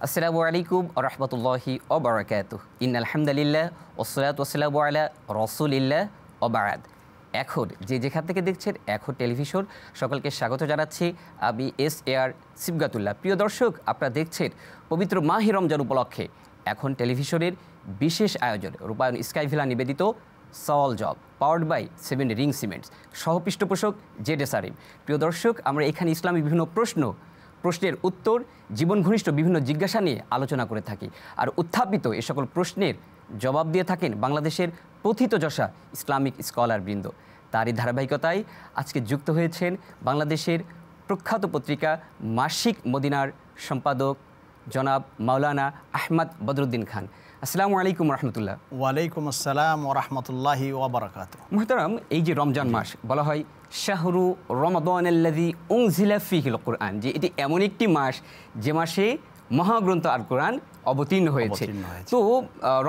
আসসালামু আলাইকুম ওয়া রাহমাতুল্লাহি ওয়া বারাকাতুহু। ইন্নাল হামদালিল্লাহ ওয়াসসালাতু ওয়াসসালামু আলা রাসূলিল্লাহ ওয়া বা'দ। এখন যে যেখান থেকে দেখছেন এখন টেলিভিশন, সকলকে স্বাগত জানাচ্ছি। আমি SAR সিবগাতুল্লাহ। প্রিয় দর্শক, আপনারা দেখছেন পবিত্র মাহে রমজান উপলক্ষে এখন টেলিভিশনের বিশেষ আয়োজন রূপায়ণ স্কাই ভিলা নিবেদিত সওয়াল জব পাওয়ার্ড বাই 7 রিং সিমেন্টস, সহ পৃষ্ঠপোষক ZSRM। প্রিয় দর্শক, আমরা এখানে ইসলামী বিভিন্ন প্রশ্নের উত্তর, জীবন ঘনিষ্ঠ বিভিন্ন জিজ্ঞাসা নিয়ে আলোচনা করে থাকি। আর উত্থাপিত এ সকল প্রশ্নের জবাব দিয়ে থাকেন বাংলাদেশের প্রথিতযশা ইসলামিক স্কলারবৃন্দ। তারই ধারাবাহিকতায় আজকে যুক্ত হয়েছেন বাংলাদেশের প্রখ্যাত পত্রিকা মাসিক মদিনার সম্পাদক জনাব মাওলানা আহমদ বদরুদ্দিন খান। আসসালামু আলাইকুম রহমতুল্লাহ। ওয়ালাইকুম আসসালাম ওরহমতুল্লাহি ওয়াবারাকাতুহু। মুহতারাম, এই যে রমজান মাস বলা হয় শাহরু রমাদানাল্লাযী উনজিলা ফীহিল কুরআন, যে এটি এমন একটি মাস যে মাসে মহাগ্রন্থ আল কোরআন অবতীর্ণ হয়েছে। তো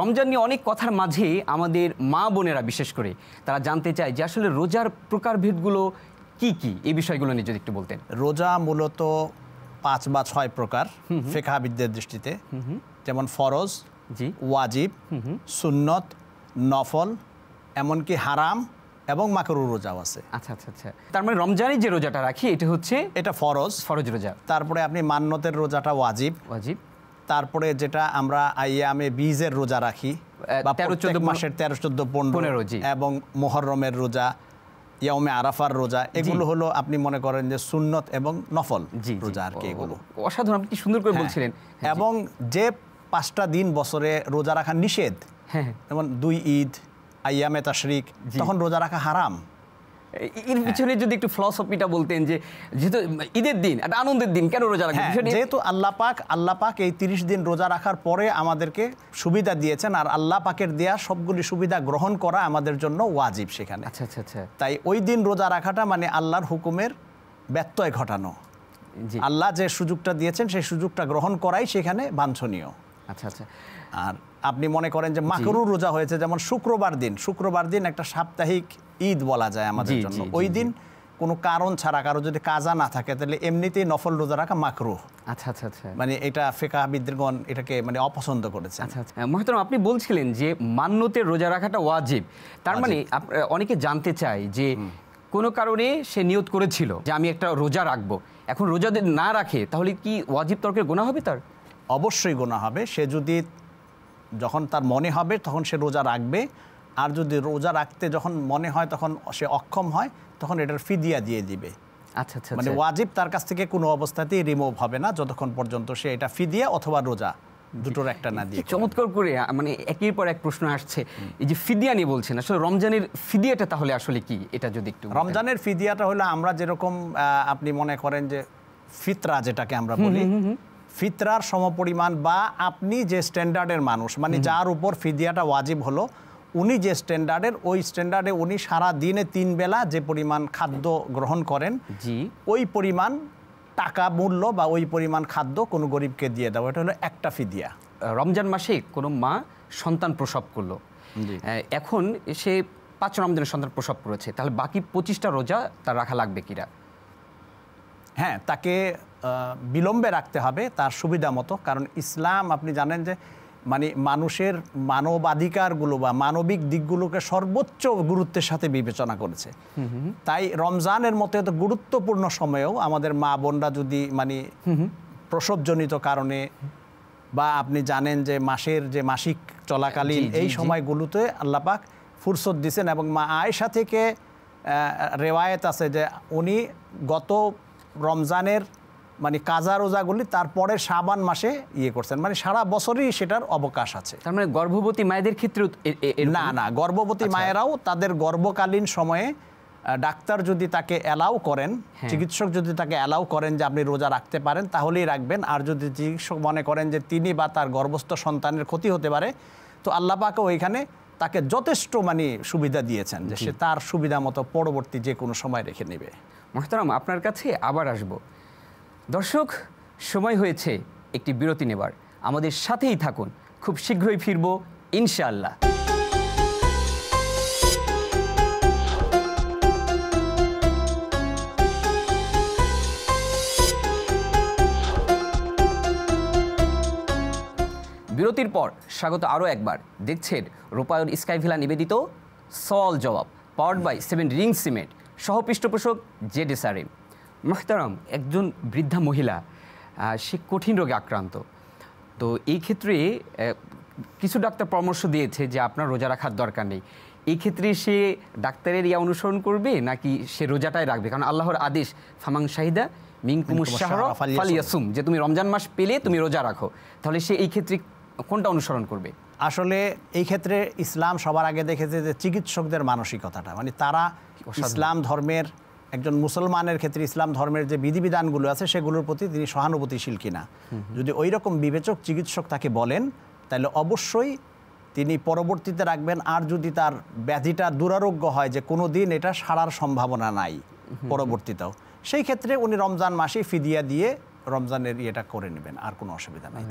রমজান নিয়ে অনেক কথার মাঝে আমাদের মা বোনেরা বিশেষ করে তারা জানতে চায় যে আসলে রোজার প্রকারভেদগুলো কি কি, এই বিষয়গুলো নিয়ে যদি একটু বলতেন। রোজা মূলত 5 বা 6 প্রকার ফিকহাবিদদের দৃষ্টিতে, যেমন ফরজ, জি, ওয়াজিব, সুন্নত, নফল, এমনকি হারাম এবং মাকরুহ রোজাও আছে। আচ্ছা আচ্ছা আচ্ছা, তার মানে রমজানের যে রোজাটা রাখি এটা ফরজ রোজা। তারপরে আপনি মান্নতের রোজাটা ওয়াজিব। তারপরে যেটা আমরা আইয়ামে বীজের রোজা রাখি, 13-14 মাসের 13-14-15 এবং মুহররমের রোজা, ইয়াউমে আরাফার রোজা, এগুলো হলো আপনি মনে করেন যে সুন্নত এবং নফল রোজা আর কি। এগুলো অসাধারণ, আপনি কি সুন্দর করে বলছিলেন। এবং যে 5টা দিন বছরে রোজা রাখা নিষেধ, যেমন 2 ঈদ, আইয়ামে তাশরিক, তখন রোজা রাখা হারাম। এর পিছনে যদি একটু ফিলসফিটা বলতেন, যে যেহেতু ঈদের দিন, একটা আনন্দের দিন, কেন রোজা রাখবেন? যেহেতু আল্লাহ পাক এই 30 দিন রোজা রাখার পরে আমাদেরকে সুবিধা দিয়েছেন, আর আল্লাহ পাকের দেয়া সবগুলি সুবিধা গ্রহণ করা আমাদের জন্য ওয়াজিব সেখানে। আচ্ছা আচ্ছা আচ্ছা। তাই ওই দিন রোজা রাখাটা মানে আল্লাহর হুকুমের ব্যত্যয় ঘটানো। আল্লাহ যে সুযোগটা দিয়েছেন সেই সুযোগটা গ্রহণ করাই সেখানে বাঞ্ছনীয়। আচ্ছা আচ্ছা। আর আপনি মনে করেন যে মাকরুহ রোজা হয়েছে, যেমন শুক্রবার দিন একটা সাপ্তাহিক ঈদ বলা যায় আমাদের জন্য। ওই দিন কোনো কারণ ছাড়া, কারো যদি কাজা না থাকে, তাহলে এমনিতেই নফল রোজা রাখা মাকরুহ। আচ্ছা আচ্ছা আচ্ছা, মানে এটা ফিকহাবিদগণ এটাকে মানে অপছন্দ করেছে। আচ্ছা আচ্ছা। মুহতারাম, আপনি বলছিলেন যে মান্নতের রোজা রাখাটা ওয়াজিব। তার মানে অনেকে জানতে চায় যে কোনো কারণে সে নিয়ত করেছিল যে আমি একটা রোজা রাখবো, এখন রোজা না রাখে তাহলে কি ওয়াজিব তরকের গুনাহ হবে? তার অবশ্যই গুনাহ হবে। সে যদি যখন তার মনে হবে তখন সে রোজা রাখবে, আর যদি রোজা রাখতে যখন মনে হয় তখন সে অক্ষম হয়, তখন এটার ফিদিয়া দিয়ে দিবে। আচ্ছা আচ্ছা। মানে ওয়াজিব তার কাছ থেকে কোনো অবস্থাতেই রিমুভ হবে না যতক্ষণ পর্যন্ত সে এটা ফিদিয়া অথবা রোজা দুটোর একটা না দিয়ে। চমৎকার করে মানে একের পর এক প্রশ্ন আসছে। এই যে ফিদিয়া নিয়ে বলছেন, আসলে রমজানের ফিদিয়াটা তাহলে আসলে কি, এটা যদি একটু। রমজানের ফিদিয়াটা হলো আমরা যেরকম আপনি মনে করেন যে ফিতরা যেটাকে আমরা বলি, ফিতরার সমপরিমাণ, বা আপনি যে স্ট্যান্ডার্ডের মানুষ, মানে যার উপর ফিদিয়াটা ওয়াজিব হলো, উনি যে স্ট্যান্ডার্ডের, ওই স্ট্যান্ডার্ডে উনি সারা দিনে 3 বেলা যে পরিমাণ খাদ্য গ্রহণ করেন, ওই পরিমাণ টাকা মূল্য বা ওই পরিমাণ খাদ্য কোনো গরিবকে দিয়ে দেওয়া, এটা হলো একটা ফিদিয়া। রমজান মাসে কোনো মা সন্তান প্রসব করলো, এখন সে 5 রমজানের সন্তান প্রসব করেছে, তাহলে বাকি 25টা রোজা তার রাখা লাগবে কিনা? হ্যাঁ, তাকে বিলম্বে রাখতে হবে তার সুবিধা মতো, কারণ ইসলাম আপনি জানেন যে মানে মানুষের মানবাধিকারগুলো বা মানবিক দিকগুলোকে সর্বোচ্চ গুরুত্বের সাথে বিবেচনা করেছে। তাই রমজানের মতো এত গুরুত্বপূর্ণ সময়েও আমাদের মা বোনরা যদি মানে প্রসবজনিত কারণে, বা আপনি জানেন যে মাসিক চলাকালীন এই সময়গুলোতে আল্লাহ পাক ফুরসত দিয়েছেন, এবং মা আয়েশা থেকে রেওয়ায়েত আছে যে উনি গত রমজানের মানে কাজা রোজাগুলি তারপরে শাবান মাসে করছেন, মানে সারা বছরই সেটার অবকাশ আছে। তার মানে গর্ভবতী মায়েদের ক্ষেত্রে না, গর্ভবতী মায়েরাও তাদের গর্ভকালীন সময়ে ডাক্তার যদি তাকে অ্যালাউ করেন, চিকিৎসক যদি তাকে অ্যালাউ করেন যে আপনি রোজা রাখতে পারেন, তাহলেই রাখবেন। আর যদি চিকিৎসক মনে করেন যে তিনি বা তার গর্ভস্থ সন্তানের ক্ষতি হতে পারে, তো আল্লাহ পাকও ওইখানে তাকে যথেষ্ট মানে সুবিধা দিয়েছেন যে সে তার সুবিধা মতো পরবর্তী যে কোনো সময় রেখে নেবে। মুহতারাম, আপনার কাছে আবার আসব। দর্শক, সময় হয়েছে একটি বিরতি নেবার, আমাদের সাথেই থাকুন, খুব শীঘ্রই ফিরব ইনশাআল্লাহ। বিরতির পর স্বাগত আরও একবার দেখছেন রূপায়ণ স্কাই ভিলা নিবেদিত সওয়াল জবাব পাওয়ার্ড বাই 7 রিং সিমেন্ট, সহ পৃষ্ঠপোষক জেডএসআরএম। মোহতারাম, একজন বৃদ্ধা মহিলা, সে কঠিন রোগে আক্রান্ত। তো এই ক্ষেত্রে কিছু ডাক্তার পরামর্শ দিয়েছে যে আপনার রোজা রাখার দরকার নেই। এই ক্ষেত্রে সে ডাক্তারের অনুসরণ করবে নাকি সে রোজাটাই রাখবে? কারণ আল্লাহর আদেশ ফামাং শাহিদা মিনকুমুশ শাহরা ফালিয়াসুম, যে তুমি রমজান মাস পেলে তুমি রোজা রাখো। তাহলে সে এই ক্ষেত্রে কোনটা অনুসরণ করবে? আসলে এই ক্ষেত্রে ইসলাম সবার আগে দেখেছে যে চিকিৎসকদের মানসিকতাটা, মানে তারা ইসলাম ধর্মের একজন মুসলমানের ক্ষেত্রে ইসলাম ধর্মের যে বিধিবিধানগুলো আছে সেগুলোর প্রতি তিনি সহানুভূতিশীল কিনা। যদি ওই রকম বিবেচক চিকিৎসক তাকে বলেন তাহলে অবশ্যই তিনি পরবর্তীতে রাখবেন। আর যদি তার ব্যাধিটা দুরারোগ্য হয় যে কোনো দিন এটা সারার সম্ভাবনা নাই পরবর্তীতেও, সেই ক্ষেত্রে উনি রমজান মাসে ফিদিয়া দিয়ে রমজানের ইয়েটা করে নেবেন, আর কোনো অসুবিধা নাই।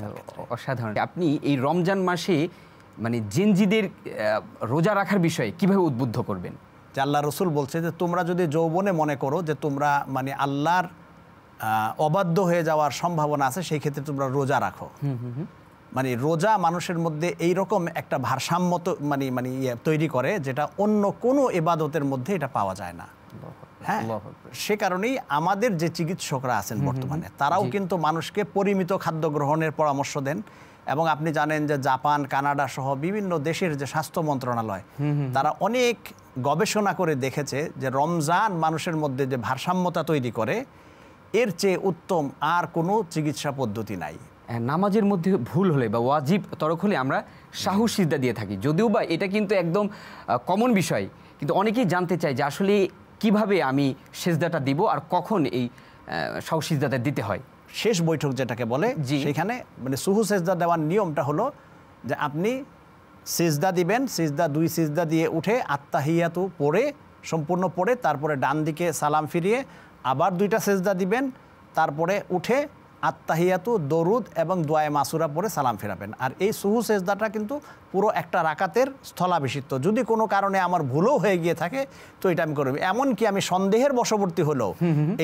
অসাধারণ। আপনি এই রমজান মাসে মানে জেনজিদের রোজা রাখার বিষয়ে কিভাবে উদ্বুদ্ধ করবেন? যে আল্লাহ রসুল বলছে যে তোমরা যদি যৌবনে মনে করো যে তোমরা মানে আল্লাহর অবাধ্য হয়ে যাওয়ার সম্ভাবনা আছে, সেই ক্ষেত্রে তোমরা রোজা রাখো। মানে রোজা মানুষের মধ্যে এই রকম একটা ভারসাম্য মানে তৈরি করে যেটা অন্য কোনো ইবাদতের মধ্যে এটা পাওয়া যায় না। হ্যাঁ, সে কারণেই আমাদের যে চিকিৎসকরা আছেন বর্তমানে তারাও কিন্তু মানুষকে পরিমিত খাদ্য গ্রহণের পরামর্শ দেন। এবং আপনি জানেন যে জাপান, কানাডা সহ বিভিন্ন দেশের যে স্বাস্থ্য মন্ত্রণালয় তারা অনেক গবেষণা করে দেখেছে যে রমজান মানুষের মধ্যে যে ভারসাম্যতা তৈরি করে এর চেয়ে উত্তম আর কোনো চিকিৎসা পদ্ধতি নাই। নামাজের মধ্যে ভুল হলে বা ওয়াজিব তরক হলে আমরা সাহু সিজদা দিয়ে থাকি, যদিও বা এটা কিন্তু একদম কমন বিষয়, কিন্তু অনেকেই জানতে চায় যে আসলে কিভাবে আমি সিজদাটা দিব আর কখন এই সাহু সিজদাটা দিতে হয়। শেষ বৈঠক যেটাকে বলে, সেখানে মানে সুহু সিজদা দেওয়ার নিয়মটা হলো যে আপনি সিজদা দিবেন, সিজদা 2 সিজদা দিয়ে উঠে আত্তাহিয়াতু পড়ে সম্পূর্ণ পড়ে তারপরে ডান দিকে সালাম ফিরিয়ে আবার 2টা সিজদা দিবেন, তারপরে উঠে আত্তাহিয়াতু, দরুদ এবং দোয়ায়ে মাসুরা পরে সালাম ফেরাবেন। আর এই সুহু সেজদাটা কিন্তু পুরো একটা রাকাতের স্থলাভিষিক্ত। যদি কোনো কারণে আমার ভুলও হয়ে গিয়ে থাকে তো এটা আমি করব। এমনকি আমি সন্দেহের বশবর্তী হলেও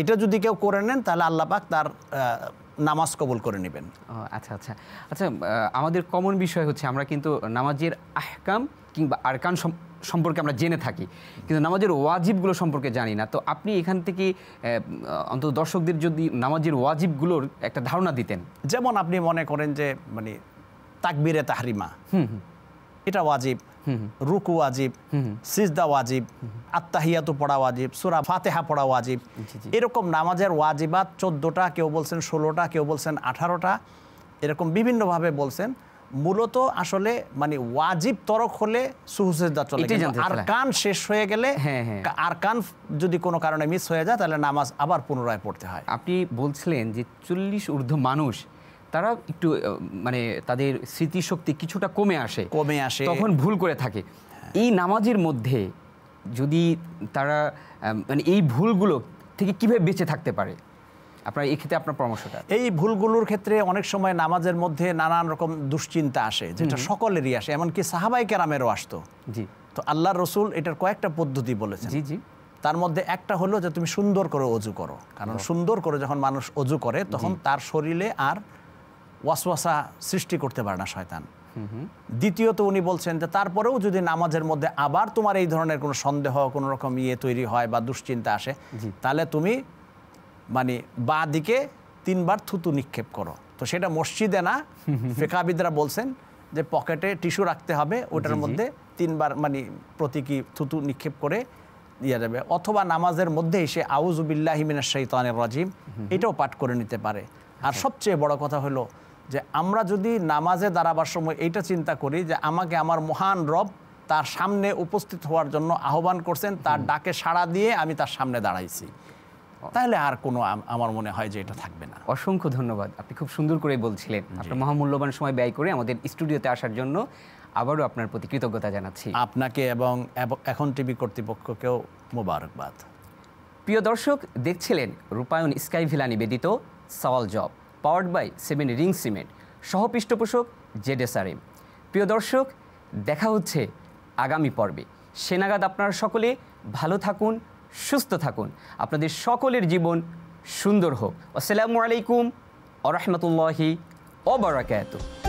এটা যদি কেউ করে নেন তাহলে আল্লাহ পাক তার নামাজ কবুল করে নেবেন। আচ্ছা আচ্ছা আচ্ছা, আমাদের কমন বিষয় হচ্ছে আমরা কিন্তু নামাজের আহকাম কিংবা আরকান সম্পর্কে আমরা জেনে থাকি, কিন্তু নামাজের ওয়াজিবগুলো সম্পর্কে জানি না। তো আপনি এখান থেকে অন্তত দর্শকদের যদি নামাজের ওয়াজিবগুলোর একটা ধারণা দিতেন। যেমন আপনি মনে করেন যে মানে তাকবীরে তাহরিমা এটা ওয়াজিব, রুকু ওয়াজিব, সিজদা ওয়াজিব, আত্তাহিয়াতু পড়া ওয়াজিব, সূরা ফাতিহা পড়া ওয়াজিব। এরকম নামাজের ওয়াজিবাত 14টা, কেউ বলছেন 16টা, কেউ বলছেন 18টা, এরকম বিভিন্নভাবে বলছেন। মূলত আসলে মানে ওয়াজিব তরক হলে সুহু সিজদা চলে, আরকান শেষ হয়ে গেলে আরকান যদি কোনো কারণে মিস হয়ে যায় তাহলে নামাজ আবার পুনরায় পড়তে হয়। আপনি বলছিলেন যে 40 ঊর্ধ্ব মানুষ তারা একটু মানে তাদের স্মৃতিশক্তি কিছুটা কমে আসে, তখন ভুল করে থাকে। এই নামাজের মধ্যে যদি তারা মানে এই ভুলগুলো থেকে কিভাবে বেঁচে থাকতে পারে, আপনার এই ক্ষেত্রে আপনার পরামর্শটা? এই ভুলগুলোর ক্ষেত্রে অনেক সময় নামাজের মধ্যে নানান রকম দুশ্চিন্তা আসে, যেটা সকলেরই আসে, এমনকি সাহাবায়ে কেরামেরও আসতো। জি। তো আল্লাহর রসুল এটার কয়েকটা পদ্ধতি বলেছেন। জি জি। তার মধ্যে একটা হলো যে তুমি সুন্দর করে অজু করো, কারণ সুন্দর করে যখন মানুষ অজু করে তখন তার শরীরে আর ওয়াসওয়াসা সৃষ্টি করতে পারে না শয়তান। দ্বিতীয়ত উনি বলছেন যে তারপরেও যদি নামাজের মধ্যে আবার তোমার এই ধরনের কোনো সন্দেহ, কোনো রকম তৈরি হয় বা দুশ্চিন্তা আসে, তাহলে তুমি মানে বাঁ দিকে 3 বার থুতু নিক্ষেপ করো। তো সেটা মসজিদে না, ফিকাহবিদরা বলছেন যে পকেটে টিস্যু রাখতে হবে, ওটার মধ্যে 3 বার মানে প্রতীকী থুতু নিক্ষেপ করে দিয়ে যাবে। অথবা নামাজের মধ্যে এসে আউযু বিল্লাহি মিনাশ শাইতানির রাজিম এটাও পাঠ করে নিতে পারে। আর সবচেয়ে বড় কথা হলো যে আমরা যদি নামাজে দাঁড়াবার সময় এইটা চিন্তা করি যে আমাকে আমার মহান রব তার সামনে উপস্থিত হওয়ার জন্য আহ্বান করছেন, তার ডাকে সাড়া দিয়ে আমি তার সামনে দাঁড়াইছি, তাহলে আর কোনো আমার মনে হয় যে এটা থাকবে না। অসংখ্য ধন্যবাদ, আপনি খুব সুন্দর করে বলছিলেন। আপনার মহামূল্যবান সময় ব্যয় করে আমাদের স্টুডিওতে আসার জন্য আবারও আপনার প্রতি কৃতজ্ঞতা জানাচ্ছি। আপনাকে এবং এখন টিভি কর্তৃপক্ষকেও মোবারকবাদ। প্রিয় দর্শক, দেখছিলেন রূপায়ণ স্কাই ভিলা নিবেদিত সওয়াল জব পাওয়ার্ড বাই 7 রিং সিমেন্ট, সহ পৃষ্ঠপোষক জেডএসআরএম। প্রিয় দর্শক, দেখা হচ্ছে আগামী পর্বে। সে নাগাদ আপনারা সকলে ভালো থাকুন, সুস্থ থাকুন, আপনাদের সকলের জীবন সুন্দর হোক। আসসালামু আলাইকুম ওয়া রাহমাতুল্লাহি ওয়া বারাকাতুহু।